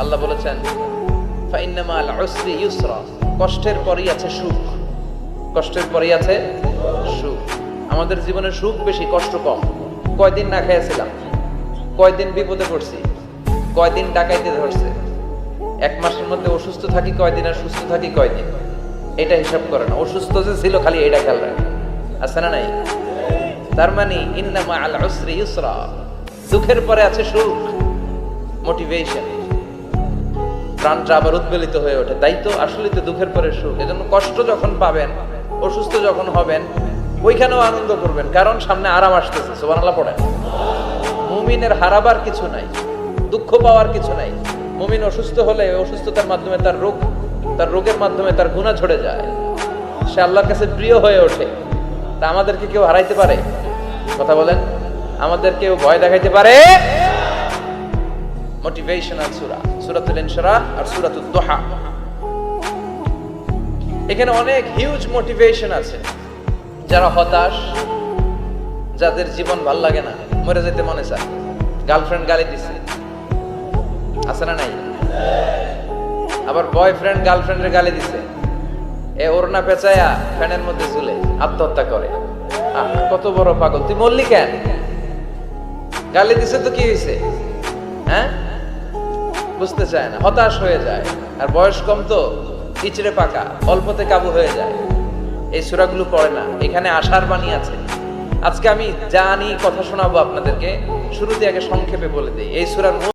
আল্লাহ বলেছেন ফাইন্না মাল উসরি ইউসরা, কষ্টের পরেই আছে সুখ। কষ্টের পরেই আছে সুখ। আমাদের জীবনে সুখ বেশি, কষ্ট কম। কয়দিন না খেয়েছিলাম, কয়দিন বিপদে পড়ছি, কয়দিন ডাকাইতে ধরছে, এক মাসের মধ্যে অসুস্থ থাকি কয়দিন আর সুস্থ থাকি কয়দিন, এটা হিসাব করে না। অসুস্থ যে ছিল খালি এটা খেয়াল রাখে, আছে না নাই? তার মানে ইন্না মাল উসরি ইউসরা, দুঃখের পরে আছে সুখ, মোটিভেশন। প্রাণটা আবার উদ্বেলিত হয়ে ওঠে, তাই তো আসলে তো দুঃখের পরে সুখ। এজন্য কষ্ট যখন পাবেন, অসুস্থ যখন হবেন, ওইখানেও আনন্দ করবেন, কারণ সামনে আরাম আসতেছে। সুবহানাল্লাহ পড়েন। মুমিনের হারাবার কিছু নাই, দুঃখ পাওয়ার কিছু নাই। মুমিন অসুস্থ হলে অসুস্থতার মাধ্যমে তার রোগের মাধ্যমে তার গুনাহ ঝরে যায়, সে আল্লাহর কাছে প্রিয় হয়ে ওঠে। তা আমাদেরকে কেউ হারাইতে পারে? কথা বলেন, আমাদের কেউ ভয় দেখাইতে পারে? মোটিভেশনাল সূরা, সূরাতুল ইনশিরাহ আর সূরাতুদ দুহা। এখানে অনেক হিউজ মোটিভেশন আছে। যারা হতাশ, যাদের জীবন ভাল লাগে না, মরে যেতে মনে চায়, গার্লফ্রেন্ড গালি দিছে, আছে না নাই? আবার বয়ফ্রেন্ড গার্লফ্রেন্ডের গালি দিছে, এ ওড়না পেঁচায়া ফ্যানের মধ্যে ঝুলে আত্মহত্যা করে। কত বড় পাগল, তুই মরলি কেন? গালি দিছে তো কি হয়েছে? হ্যাঁ, বুঝতে চায় না, হতাশ হয়ে যায়। আর বয়স কম তো, ইচড়ে পাকা, অল্পতে কাবু হয়ে যায়। এই সূরাগুলো পড়ে না, এখানে আশার বাণী আছে। আজকে আমি জানি কথা শোনাবো আপনাদেরকে, শুরুতে আগে সংক্ষেপে বলে দিই। এই সূরার